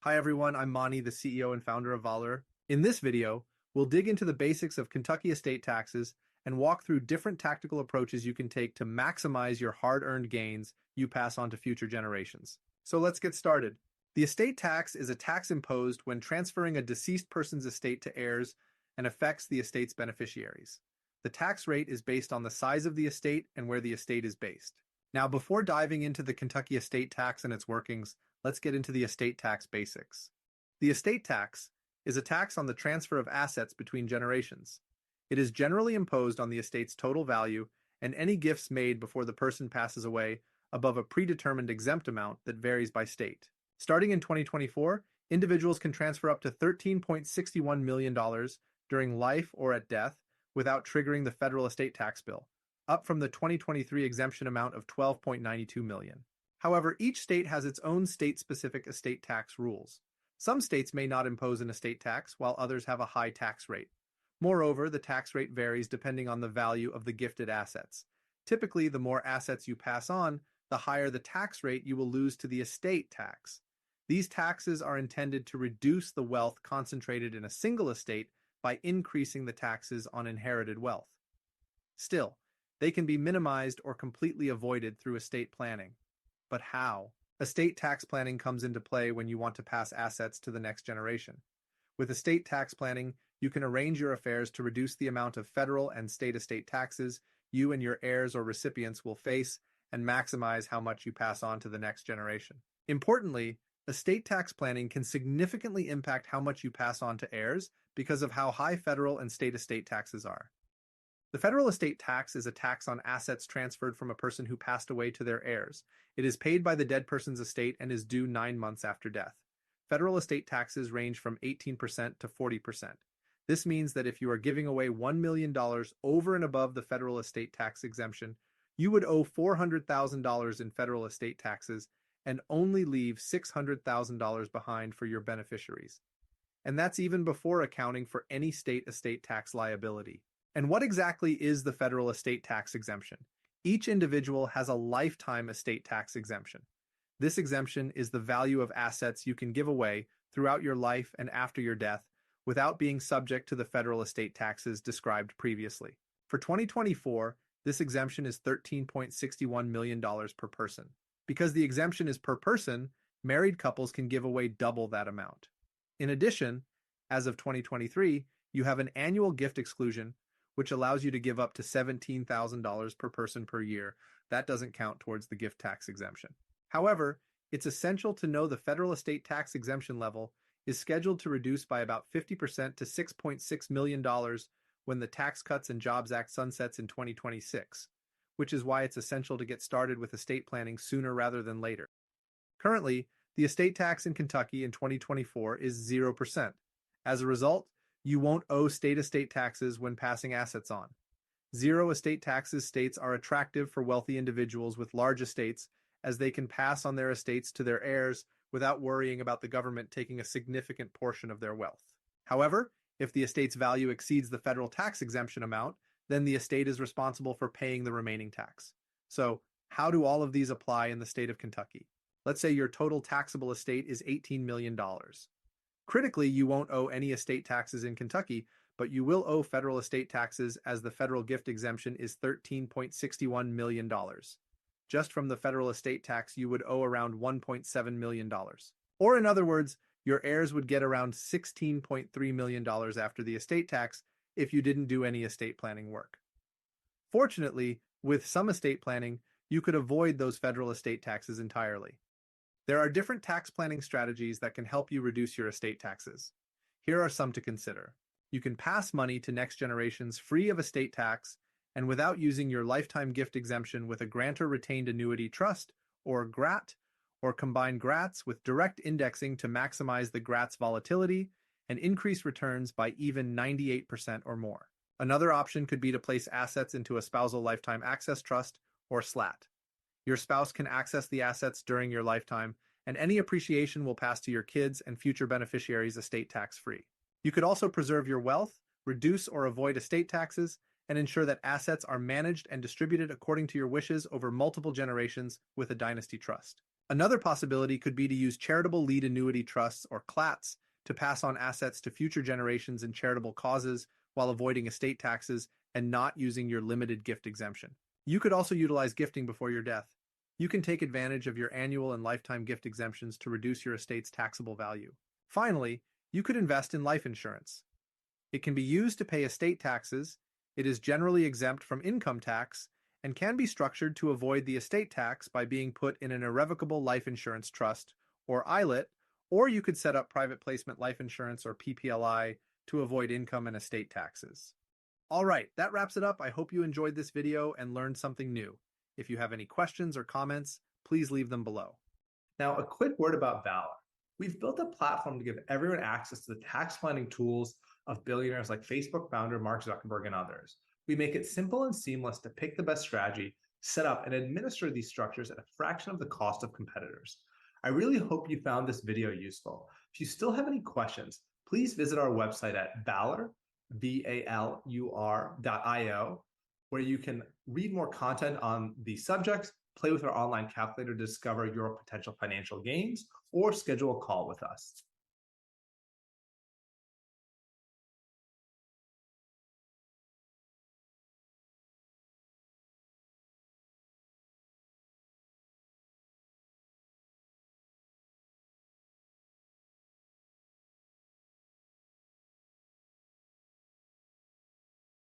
Hi everyone, I'm Mani, the CEO and founder of Valor. In this video, we'll dig into the basics of Kentucky estate taxes and walk through different tactical approaches you can take to maximize your hard-earned gains you pass on to future generations. So let's get started. The estate tax is a tax imposed when transferring a deceased person's estate to heirs and affects the estate's beneficiaries. The tax rate is based on the size of the estate and where the estate is based. Now, before diving into the Kentucky estate tax and its workings, let's get into the estate tax basics. The estate tax is a tax on the transfer of assets between generations. It is generally imposed on the estate's total value and any gifts made before the person passes away above a predetermined exempt amount that varies by state. Starting in 2024, individuals can transfer up to $13.61 million during life or at death without triggering the federal estate tax bill, up from the 2023 exemption amount of $12.92 million. However, each state has its own state-specific estate tax rules. Some states may not impose an estate tax, while others have a high tax rate. Moreover, the tax rate varies depending on the value of the gifted assets. Typically, the more assets you pass on, the higher the tax rate you will lose to the estate tax. These taxes are intended to reduce the wealth concentrated in a single estate by increasing the taxes on inherited wealth. Still, they can be minimized or completely avoided through estate planning. But how? Estate tax planning comes into play when you want to pass assets to the next generation. With estate tax planning, you can arrange your affairs to reduce the amount of federal and state estate taxes you and your heirs or recipients will face and maximize how much you pass on to the next generation. Importantly, estate tax planning can significantly impact how much you pass on to heirs because of how high federal and state estate taxes are. The federal estate tax is a tax on assets transferred from a person who passed away to their heirs. It is paid by the dead person's estate and is due 9 months after death. Federal estate taxes range from 18% to 40%. This means that if you are giving away $1 million over and above the federal estate tax exemption, you would owe $400,000 in federal estate taxes and only leave $600,000 behind for your beneficiaries. And that's even before accounting for any state estate tax liability. And what exactly is the federal estate tax exemption? Each individual has a lifetime estate tax exemption. This exemption is the value of assets you can give away throughout your life and after your death without being subject to the federal estate taxes described previously. For 2024, this exemption is $13.61 million per person. Because the exemption is per person, married couples can give away double that amount. In addition, as of 2023, you have an annual gift exclusion which allows you to give up to $17,000 per person per year. That doesn't count towards the gift tax exemption. However, it's essential to know the federal estate tax exemption level is scheduled to reduce by about 50% to $6.6 million when the Tax Cuts and Jobs Act sunsets in 2026, which is why it's essential to get started with estate planning sooner rather than later. Currently, the estate tax in Kentucky in 2024 is 0%. As a result, you won't owe state estate taxes when passing assets on. Zero estate taxes states are attractive for wealthy individuals with large estates as they can pass on their estates to their heirs without worrying about the government taking a significant portion of their wealth. However, if the estate's value exceeds the federal tax exemption amount, then the estate is responsible for paying the remaining tax. So, how do all of these apply in the state of Kentucky? Let's say your total taxable estate is $18 million. Critically, you won't owe any estate taxes in Kentucky, but you will owe federal estate taxes as the federal gift exemption is $13.61 million. Just from the federal estate tax, you would owe around $1.7 million. Or in other words, your heirs would get around $16.3 million after the estate tax if you didn't do any estate planning work. Fortunately, with some estate planning, you could avoid those federal estate taxes entirely. There are different tax planning strategies that can help you reduce your estate taxes. Here are some to consider. You can pass money to next generations free of estate tax and without using your lifetime gift exemption with a grantor retained annuity trust, or GRAT, or combine GRATs with direct indexing to maximize the GRAT's volatility and increase returns by even 98% or more. Another option could be to place assets into a spousal lifetime access trust, or SLAT. Your spouse can access the assets during your lifetime, and any appreciation will pass to your kids and future beneficiaries estate tax-free. You could also preserve your wealth, reduce or avoid estate taxes, and ensure that assets are managed and distributed according to your wishes over multiple generations with a dynasty trust. Another possibility could be to use charitable lead annuity trusts or CLATs to pass on assets to future generations in charitable causes while avoiding estate taxes and not using your limited gift exemption. You could also utilize gifting before your death. You can take advantage of your annual and lifetime gift exemptions to reduce your estate's taxable value. Finally, you could invest in life insurance. It can be used to pay estate taxes, it is generally exempt from income tax, and can be structured to avoid the estate tax by being put in an irrevocable life insurance trust, or ILIT, or you could set up private placement life insurance, or PPLI, to avoid income and estate taxes. All right, that wraps it up. I hope you enjoyed this video and learned something new. If you have any questions or comments, please leave them below. Now, a quick word about Valor. We've built a platform to give everyone access to the tax planning tools of billionaires like Facebook founder Mark Zuckerberg and others. We make it simple and seamless to pick the best strategy, set up, and administer these structures at a fraction of the cost of competitors. I really hope you found this video useful. If you still have any questions, please visit our website at Valur, VALUR.io, where you can read more content on these subjects, play with our online calculator to discover your potential financial gains, or schedule a call with us.